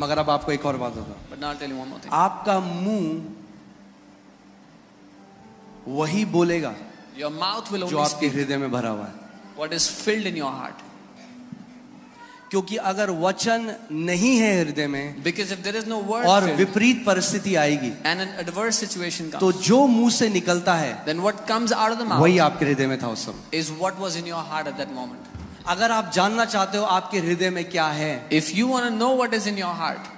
मगर अब आपको एक और बात होगा, But now I'll tell you one more thing. आपका मुंह वही बोलेगा Your mouth will जो only आपके speak हृदय में भरा हुआ है। what is filled in your heart. क्योंकि अगर वचन नहीं है हृदय में Because if there is no word और filled विपरीत परिस्थिति आएगी, and an adverse situation तो comes, जो मुंह से निकलता है then what comes out of the वही mouth आपके हृदय में था उस समय। is what was in your heart at that moment. अगर आप जानना चाहते हो आपके हृदय में क्या है, If you want to know what is in your heart,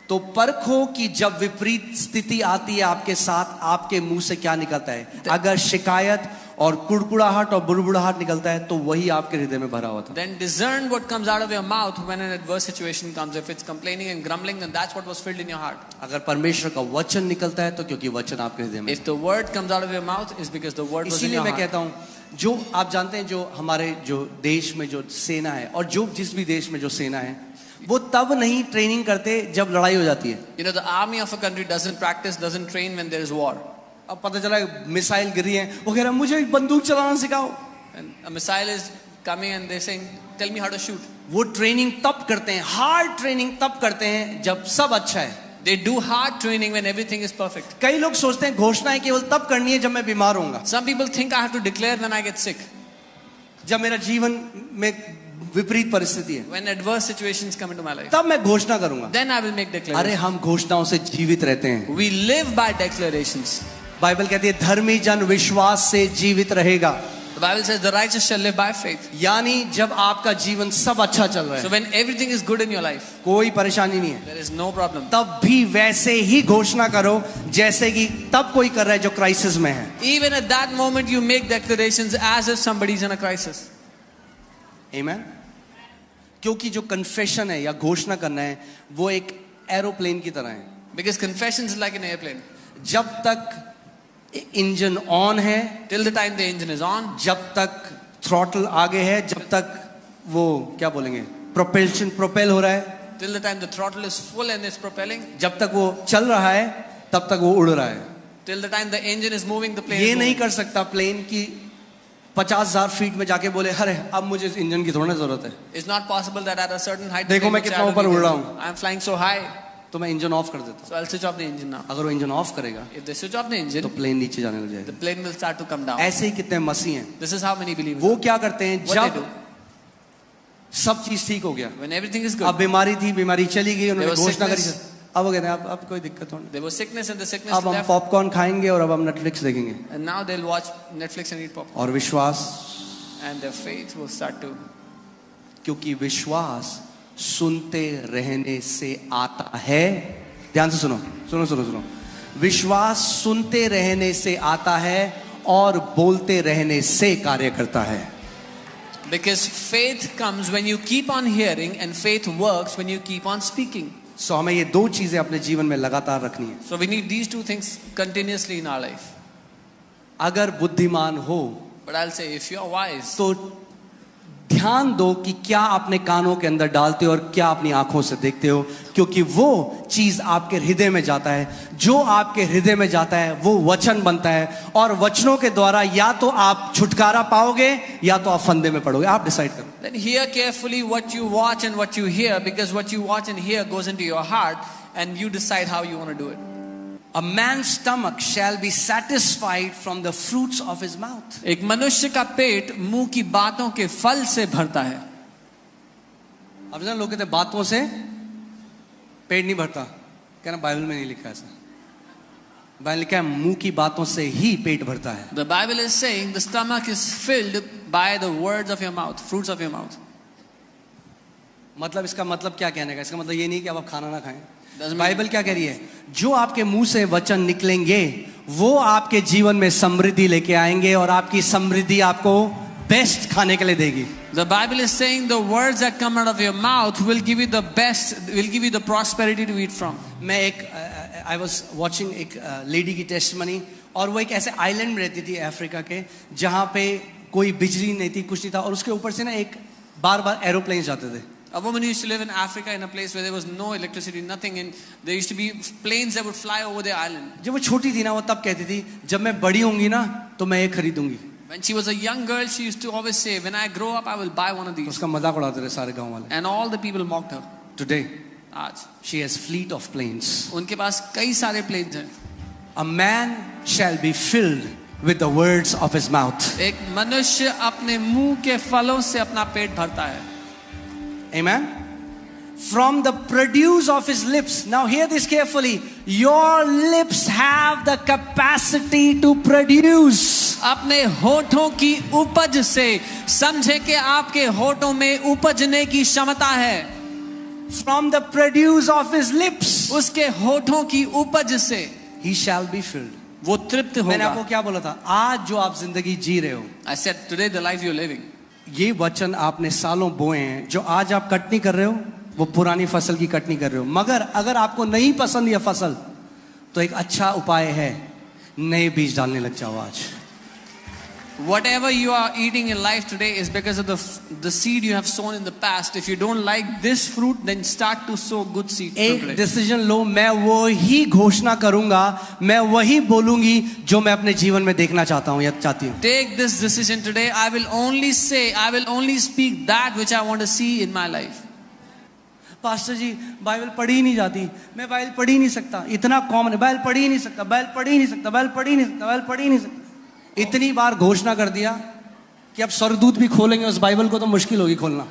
तो परखो कि जब विपरीत स्थिति आती है आपके साथ, आपके मुंह से क्या निकलता है। अगर शिकायत और कुड़कुड़ाहट और बुड़बुड़ाहट निकलता है तो वही आपके हृदय में भरा हुआ था। then discern what comes out of your mouth when an adverse situation comes. If it's complaining and grumbling, then that's what was filled in your heart. अगर परमेश्वर का वचन निकलता है तो क्योंकि वचन आपके हृदय में। If the word comes out of your mouth, is because the word was in इसीलिए your मैं heart. कहता हूँ, जो आप जानते हैं, जो हमारे जो देश में जो सेना है और जो जिस भी देश में जो सेना है, वो तब नहीं ट्रेनिंग करते जब लड़ाई हो जाती है। You know, the army of a country doesn't practice, doesn't train when there is war. अब पता चला मिसाइल गिरी है, वो कह रहा है मुझे बंदूक चलाना सिखाओ। And a missile is coming and they're saying, tell me how to shoot. वो ट्रेनिंग तब करते हैं, हार्ड ट्रेनिंग तब करते हैं जब सब अच्छा है। They do hard training when everything is perfect. कई लोग सोचते हैं घोषणाएं केवल तब करनी है जब मैं बीमार होऊंगा, Some people think I have to declare when I get sick, जब मेरा जीवन में विपरीत परिस्थिति है, when adverse situations come into my life. तब मैं घोषणा करूंगा। Then I will make अरे declarations. हम घोषणाओं से जीवित रहते हैं। We live by declarations. Bible कहती है धर्मी जन विश्वास से जीवित रहेगा। The Bible says the righteous shall live by faith. यानी जब आपका जीवन सब अच्छा चल रहा So है, when everything is good in your life, कोई परेशानी नहीं है, there is no problem. तब भी वैसे ही घोषणा करो जैसे कि तब कोई कर रहा है जो क्राइसिस में है। Even at that moment you make declarations as if somebody is in a crisis. आमीन। क्योंकि जो कन्फेशन है या घोषणा करना है वो एक एरोप्लेन की तरह है। Because confession is like an airplane. जब तक इंजन ऑन है, Till the time the engine is on, जब तक थ्रॉटल आगे है, जब तक वो क्या बोलेंगे प्रोपेल हो रहा है, till the time the throttle is full and it's propelling, जब तक वो चल रहा है तब तक वो उड़ रहा है। till the time the engine is moving, the plane ये is नहीं moving. कर सकता प्लेन की 50,000 फीट में जाके बोले अरे अब मुझे इस इंजन की थोड़ा जरूरत है, It's not possible that at a certain height, देखो the plane मैं would कितना say, "I ऊपर don't उड़ need रहा it. हूँ।" I'm flying so high, तो मैं इंजन ऑफ कर देता हूँ। so I'll switch off the engine now. अगर वो इंजन ऑफ करेगा If they switch off the तो engine, प्लेन नीचे जाने लग the जाएगा। plane will start to come down. ऐसे ही कितने मसीह हैं, This is how many believers वो are. क्या करते हैं What they जब do, सब चीज ठीक हो गया, when everything is अब good, बीमारी थी, बीमारी चली गई, उन्होंने There was घोषणा करी, sickness. अब वो कहते हैं अब कोई दिक्कत हो नहीं, there was sickness and the sickness अब हम left, पॉपकॉर्न खाएंगे और अब हम नेटफ्लिक्स देखेंगे। and now they'll watch Netflix and eat popcorn, और विश्वास, and their faith will start to. क्योंकि विश्वास सुनते रहने से आता है। ध्यान से सुनो सुनो सुनो सुनो, विश्वास सुनते रहने से आता है और बोलते रहने से कार्य करता है। Because faith comes when you keep on hearing, and faith works when you keep on speaking. सो हमें ये दो चीजें अपने जीवन में लगातार रखनी है। So we need these two things continuously in our life. अगर बुद्धिमान हो But I'll say, if you're wise, तो ध्यान दो कि क्या अपने कानों के अंदर डालते हो और क्या अपनी आंखों से देखते हो, क्योंकि वो चीज आपके हृदय में जाता है। जो आपके हृदय में जाता है वो वचन बनता है, और वचनों के द्वारा या तो आप छुटकारा पाओगे या तो आप फंदे में पड़ोगे। आप डिसाइड करो। then hear carefully what you watch and what you hear, because what you watch and hear goes into your heart, and you decide how you want to do it. A man's stomach shall be satisfied from the fruits of his mouth. एक मनुष्य का पेट मुंह की बातों के फल से भरता है। अब ना लोग कहते हैं बातों से पेट नहीं भरता, कहना बाइबल में नहीं लिखा ऐसा। बाइबल लिखा है मुंह की बातों से ही पेट भरता है। The Bible is saying the stomach is filled by the words of your mouth, fruits of your mouth. मतलब इसका मतलब क्या कहने का? इसका मतलब ये नहीं कि अब आप खाना ना खाएं। Doesn't mean- बाइबल क्या कह रही है? जो आपके मुंह से वचन निकलेंगे वो आपके जीवन में समृद्धि लेके आएंगे, और आपकी समृद्धि आपको बेस्ट खाने के लिए देगी। The Bible is saying the words that come out of your mouth will give you the best, will give you the prosperity to eat from. मैं आई वॉज वॉचिंग एक लेडी की टेस्टमनी, और वो एक ऐसे आइलैंड में रहती थी अफ्रीका के, जहाँ पे कोई बिजली नहीं थी, कुछ नहीं था, और उसके ऊपर से ना एक बार बार एरोप्लेन जाते थे। A woman used to live in Africa in a place where there was no electricity, nothing, and there used to be planes that would fly over the island. जब वो छोटी थी ना, वो तब कहती थी जब मैं बड़ी होंगी ना तो मैं ये खरीदूंगी। When she was a young girl, she used to always say, "When I grow up, I will buy one of these." उसका मजाक उड़ाते थे सारे गांव वाले। And all the people mocked her. Today आज She has fleet of planes. उनके पास कई सारे प्लेन्स हैं. A man shall be filled with the words of his mouth. एक मनुष्य अपने मुंह के फलों से अपना पेट भरता है. Amen. From the produce of his lips. Now hear this carefully. Your lips have the capacity to produce. अपने होठों की उपज से, समझे कि आपके होठों में उपजने की क्षमता है. From the produce of his lips, उसके होठों की उपज से he shall be filled. वो तृप्त मैंने होगा. आपको क्या बोला था? आज जो आप जिंदगी जी रहे हो, I said today the life you're living. ये वचन आपने सालों बोए हैं. जो आज आप कटनी कर रहे हो, वो पुरानी फसल की कटनी कर रहे हो. मगर अगर आपको नहीं पसंद ये फसल, तो एक अच्छा उपाय है, नए बीज डालने लग जाओ आज. Whatever you are eating in life today is because of the seed you have sown in the past. If you don't like this fruit, then start to sow good seed एक today. डिसीजन लो. मैं वही घोषणा करूंगा, मैं वही बोलूंगी जो मैं अपने जीवन में देखना चाहता हूं या चाहती हूं. Take this decision today. I will only speak that which I want to see in my life. Pastor ji Bible पढ़ी ही नहीं जाती, मैं बाइबल पढ़ ही नहीं सकता, इतना कॉमन है, बाइबल पढ़ ही नहीं सकता, बाइबल पढ़ ही नहीं सकता, बाइबल पढ़ ही नहीं सकता, बाइबल पढ़ ही नहीं सकता. इतनी बार घोषणा कर दिया कि अब स्वर्गदूत भी खोलेंगे उस बाइबल को, तो मुश्किल होगी खोलना.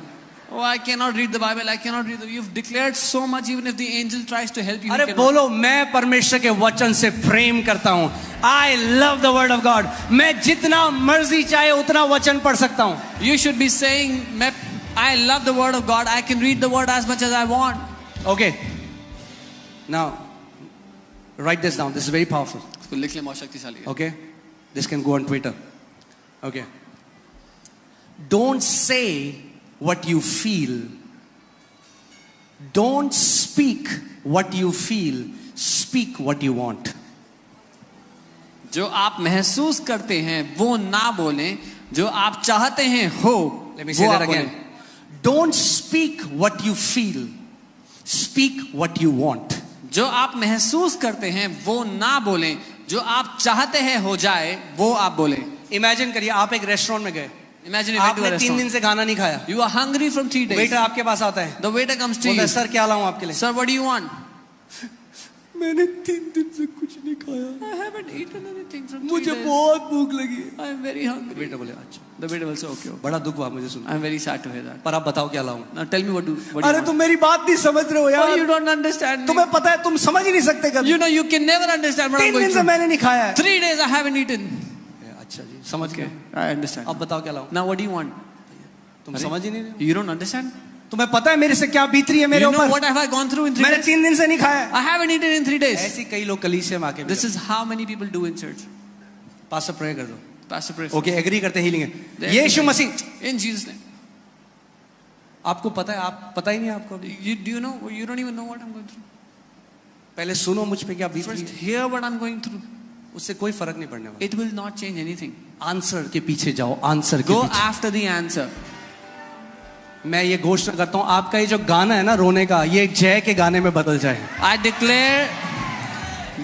Oh, I cannot read the Bible. I cannot read. You've declared so much. Even if the angel tries to help you, अरे बोलो, मैं परमेश्वर के वचन से प्रेम करता हूं. I love the word of God. मैं जितना मर्जी चाहे उतना वचन पढ़ सकता हूं. You should be saying, I love the word of God. I can read the word as much as I want. Okay. Now, write this down. This is very powerful. इसको लिख ले, बहुत शक्तिशाली है. Okay. This can go on Twitter. Okay. Don't say what you feel. Don't speak what you feel. Speak what you want. जो आप महसूस करते हैं वो ना बोलें, जो आप चाहते हैं हो. Let me say that again. Don't speak what you feel. Speak what you want. जो आप महसूस करते हैं वो ना बोलें, जो आप चाहते हैं हो जाए वो आप बोलें. Imagine करिए, आप एक रेस्टोरेंट में गए. Imagine you went to a आपने 3 दिन restaurant. से खाना नहीं खाया. You are hungry from 3 days. Waiter आपके पास आता है, The waiter comes to बोलता है, you. सर क्या लाऊं आपके लिए? Sir, what do you want? मैंने 3 दिन से कुछ नहीं खाया, I haven't eaten anything from 3 मुझे days. बहुत भूख लगी है. I am very hungry. Waiter बोले अच्छा. The waiter will say, okay. बड़ा दुख हुआ मुझे सुन. I am very sad to hear that. पर आप बताओ क्या लाऊं? Now tell me what do अरे you तुम want? मेरी बात नहीं समझ रहे हो Oh, यार. you don't understand me. तुम्हें पता है, तुम समझ ही नहीं सकते कभी. You know you can never understand what I'm 3 going दिन से through. मैंने नहीं खाया है. 3 days I haven't eaten. अच्छा जी, समझ गए. I understand. अब बताओ क्या लाऊं? Now what do you want? तुम समझ ही नहीं रहे हो. You don't understand? तुम्हें पता है मेरे से क्या बीत रही है मेरे You know ऊपर. what have I gone through in 3 मैंने days? 3 दिन से नहीं खाया है. I haven't eaten in 3 days. ऐसी कई लोग कलीसिया में आके This is how many people do in church. Pastor pray कर दो. Pastor pray for okay, agree करते हैं, हीलिंग है. They Yeshu agree. Masih. In Jesus' name. आपको पता है, आप पता ही नहीं आपको अभी. Do you know? You don't even know what I'm going through. पहले सुनो मुझ पे क्या बीत रही First, है. hear what I'm going through. उससे कोई फर्क नहीं पड़ने वाला. It will not change anything. Answer के पीछे जाओ, आंसर के Go पीछे. after the answer. मैं ये घोषणा करता हूँ, आपका ये जो गाना है ना रोने का, ये जय के गाने में बदल जाए. I declare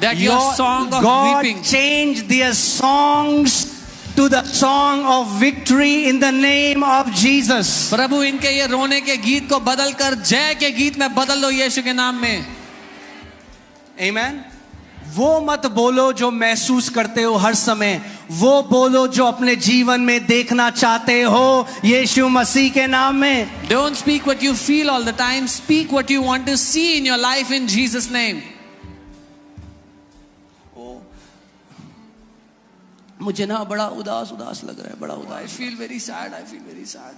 that your song of God weeping, change their songs to the song of victory in the name of Jesus. प्रभु इनके ये रोने के गीत को बदल कर जय के गीत में बदल लो यीशु के नाम में. Amen. वो मत बोलो जो महसूस करते हो हर समय, वो बोलो जो अपने जीवन में देखना चाहते हो यीशु मसीह के नाम में. Don't speak what you feel all the time. Speak what you want to see in your life in Jesus' name. मुझे ना बड़ा उदास लग रहा है, बड़ा I उदास. feel very sad. I feel very sad.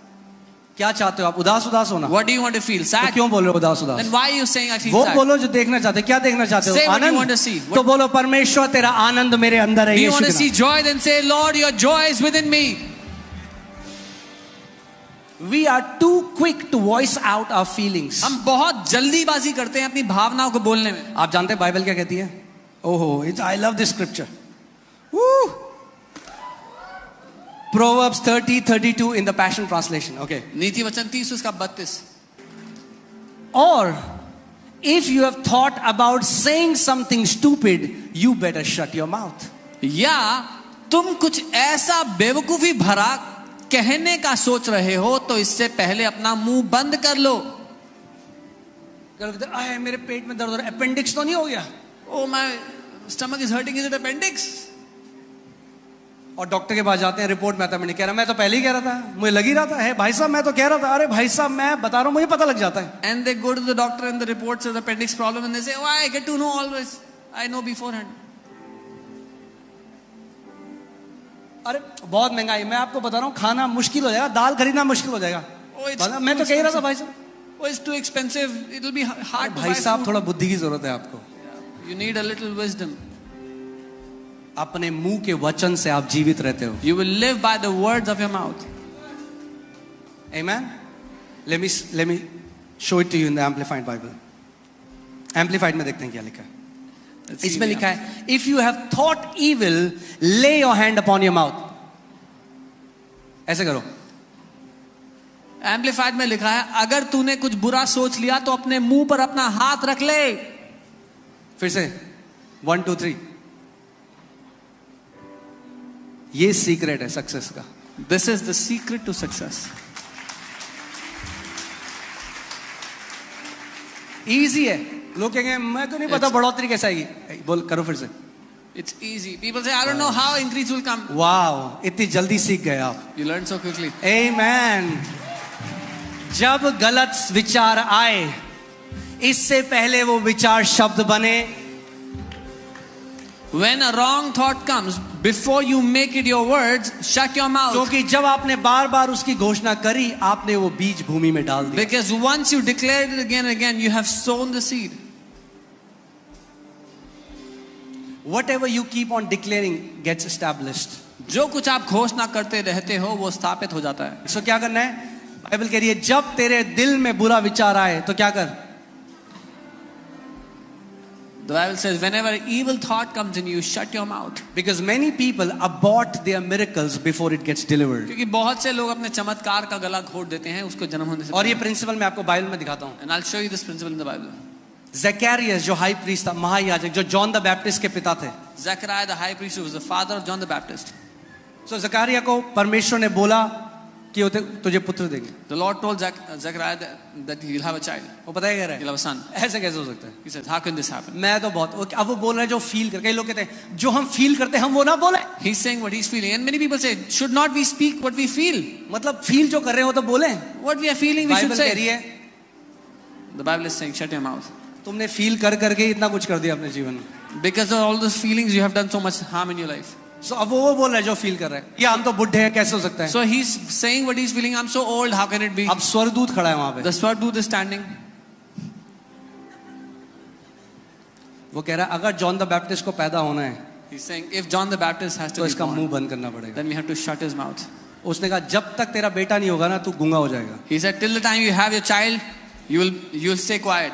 क्या चाहते हो आप? उदास होना? What do you want to feel? तो Sad? क्यों बोल रहे हो उदास? Then why are you saying I feel वो sad? बोलो जो देखना चाहते हो. क्या देखना चाहते हो? Say what you Anand. want to see. तो बोलो परमेश्वर तेरा आनंद मेरे अंदर है Do you यीशु want के to see नाम. joy? Then say, Lord, your joy is within me. We are too quick to voice out our feelings. हम बहुत जल्दीबाजी करते हैं अपनी भावनाओं को बोलने में. आप जानते हैं बाइबल क्या कहती है? ओहो, I love this scripture. Woo! Proverbs 30:32 in the Passion Translation. Okay. नीति वचन 30 उसका 32. Or if you have thought about saying something stupid, you better shut your mouth. या तुम कुछ ऐसा बेवकूफी भरा कहने का सोच रहे हो तो इससे पहले अपना मुंह बंद कर लो. कल कहते आए मेरे पेट में दर्द हो रहा है, अपेंडिक्स तो नहीं हो गया? Oh, my stomach is hurting. Is it appendix? और डॉक्टर के पास जाते हैं, रिपोर्ट में आता है मैंने कह रहा, मैं तो पहले ही कह रहा था, मुझे लग ही रहा था, है भाई साहब मैं तो कह रहा था, अरे भाई साहब मैं बता रहा हूँ मुझे पता लग जाता है. And they go to the doctor and the report says appendix problem and they say, oh, I get to know always. I know beforehand. अरे बहुत महंगाई, मैं आपको बता रहा हूँ खाना मुश्किल हो जाएगा, दाल खरीदना मुश्किल हो जाएगा. Oh, it's मैं तो कह ही रहा था भाई साहब. Oh, it's too expensive. It will be hard to buy भाई साहब food. थोड़ा बुद्धि की जरूरत है आपको. You need a little wisdom. अपने मुंह के वचन से आप जीवित रहते हो. You will live by the words of your mouth. Amen. Let me show it to you in the Amplified Bible. Amplified में देखते हैं क्या लिखा है. इसमें लिखा है, if you have thought evil, lay your hand upon your mouth. ऐसे करो. Amplified में लिखा है, अगर तूने कुछ बुरा सोच लिया तो अपने मुंह पर अपना हाथ रख ले. फिर से 1 2 3. ये सीक्रेट है सक्सेस का. This is the secret to success. Easy है. लोग कहेंगे मैं तो नहीं पता बढ़ोतरी कैसे आएगी. बोल करो फिर से. It's easy. People say, I don't know how increase will come. Wow, इतनी जल्दी सीख गए आप. You learn so quickly. Amen. जब गलत विचार आए, इससे पहले वो विचार शब्द बने. When a wrong thought comes, before you make it your words, shut your mouth. क्योंकि जब आपने बार बार उसकी घोषणा करी, आपने वो बीज भूमि में डाल दिया. Because once you declare it again and again, you have sown the seed. Whatever you keep on declaring gets established. जो कुछ आप घोषणा करते रहते हो वो स्थापित हो जाता है. So क्या करना है? बाइबल कह रही है जब तेरे दिल में बुरा विचार आए तो क्या कर? The Bible says, whenever evil thought comes in you, shut your mouth. Because many people abort their miracles before it gets delivered. क्योंकि बहुत से लोग अपने चमत्कार का गला घोट देते हैं उसको जन्म होने से. और ये प्रिंसिपल मैं आपको बाइबल में दिखाता हूँ. And I'll show you this principle in the Bible. Zakaria जो हाई प्रीस्ट था, महायाजक, जो जॉन द बैप्टिस्ट के पिता थे. Zechariah the high priest who was the father of John the Baptist. So Zakaria को परमेश्वर ने बोला कि तुझे पुत्र देंगे. The Lord told Zechariah that he will have a child. वो पता है क्या रहा He'll have a son. है? ऐसे कैसे हो सकता है? He said, how can this happen? मैं तो बहुत, अब वो बोल रहे हैं जो फील कर. कई लोग कहते हैं जो हम फील करते हैं हम वो ना बोले. He's saying what he's feeling. And many people say, should not we speak what we feel? मतलब फील जो कर रहे हो तो बोले. What we are feeling, we should Bible कह रही say. है The Bible is saying, shut your mouth. तुमने फील कर करके इतना कुछ कर दिया अपने जीवन में. Because of all those feelings, you have done so much harm in your life. So अब वो बोल रहा है जो फील कर रहा है. ये हम तो बुढ़े हैं कैसे हो सकता है? So he's saying what he's feeling. I'm so old. How can it be? अब स्वर्गदूत खड़ा है वहां पे. The Swarduta is standing. वो कह रहा है अगर जॉन द बैप्टिस्ट को पैदा होना है He's saying, if John the Baptist has तो to be इसका मुंह born, बंद करना पड़ेगा. then we have to shut his mouth. उसने कहा जब तक तेरा बेटा नहीं होगा ना तू गूंगा हो जाएगा. He said, till the time you have your child, you'll stay quiet.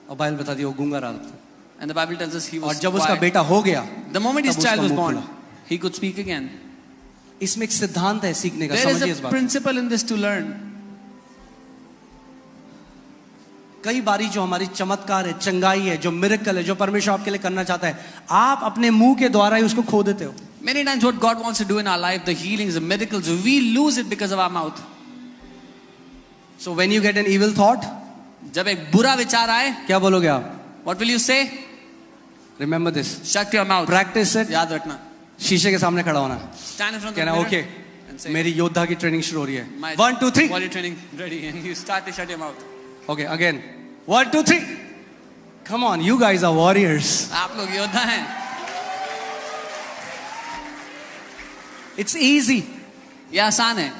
और बाइबल बता दी वो गूंगा रहा था. And the Bible tells us he और was जब उसका quiet. बेटा हो गया The moment his तब child उसका was मुंह born, खुला. he could speak again. इसमें एक सिद्धांत है सीखने का. There is समझिए इस a बात को. principle in this to learn. कई बारी जो हमारी चमत्कार है, चंगाई है, जो मिरेकल है, जो परमेश्वर आपके लिए करना चाहता है, आप अपने मुंह के द्वारा ही उसको खो देते हो. Many times what God wants to do in our life, the healings, the miracles, we lose it because of our mouth. So when you get an evil thought, जब एक बुरा विचार आए, क्या बोलोगे आप? what will you say? Remember this. Shut your mouth. Practice it. याद रखना. शीशे के सामने खड़ा होना. Stand in front of the कहना mirror ओके and say, मेरी योद्धा की ट्रेनिंग शुरू हो रही है. my 1 2 3. body training ready, and you start to shut your mouth. Okay, again. 1 2 3. Come on, you guys are warriors. आप लोग योद्धा हैं. It's easy. ये आसान है.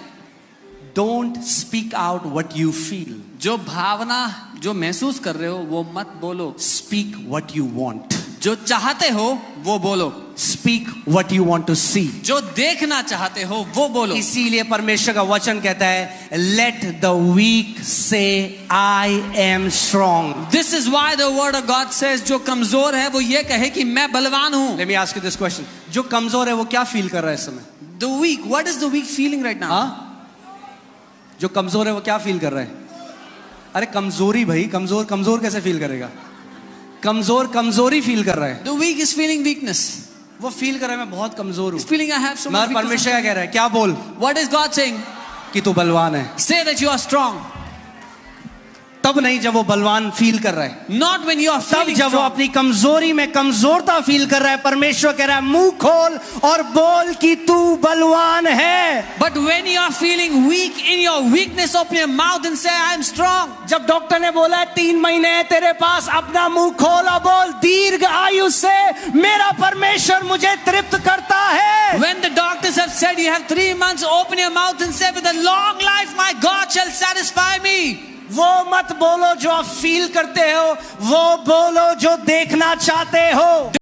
Don't speak out what you feel. जो भावना जो महसूस कर रहे हो वो मत बोलो. Speak what you want. जो चाहते हो वो बोलो. Speak what you want to see. जो देखना चाहते हो वो बोलो. इसीलिए परमेश्वर का वचन कहता है Let the weak say I am strong. This is why the word of God says जो कमजोर है वो ये कहे कि मैं बलवान हूँ. Let me ask you this question. जो कमजोर है वो क्या फील कर रहा है इस समय? The weak, what is the weak feeling right now? हाँ? जो कमजोर है वो क्या फील कर रहा है? अरे कमजोरी भाई, कमजोर कैसे फील करेगा? कमजोरी फील कर रहा है. The weak is feeling weakness. वो फील कर रहा है मैं बहुत कमजोर हूँ. He's feeling I have so much मगर weakness. परमेश्वर क्या कह रहा है? क्या बोल? What is God saying? कि तू बलवान है. Say that you are strong. तब नहीं जब वो बलवान फील कर रहा है, Not when you are तब feeling जब वो strong. अपनी कमजोरी में कमजोरता फील कर रहा है। परमेश्वर कह रहा है मुंह खोल और बोल कि तू बलवान है। But when you are feeling weak, in your weakness, open your mouth and say, I am strong. जब डॉक्टर ने बोला है 3 महीने है तेरे पास, अपना मुंह खोल और बोल दीर्घ आयु से मेरा परमेश्वर मुझे तृप्त करता है। When the doctors have said you have 3 months, open your mouth and say, with a long life, my God shall satisfy me. वो मत बोलो जो आप फील करते हो, वो बोलो जो देखना चाहते हो।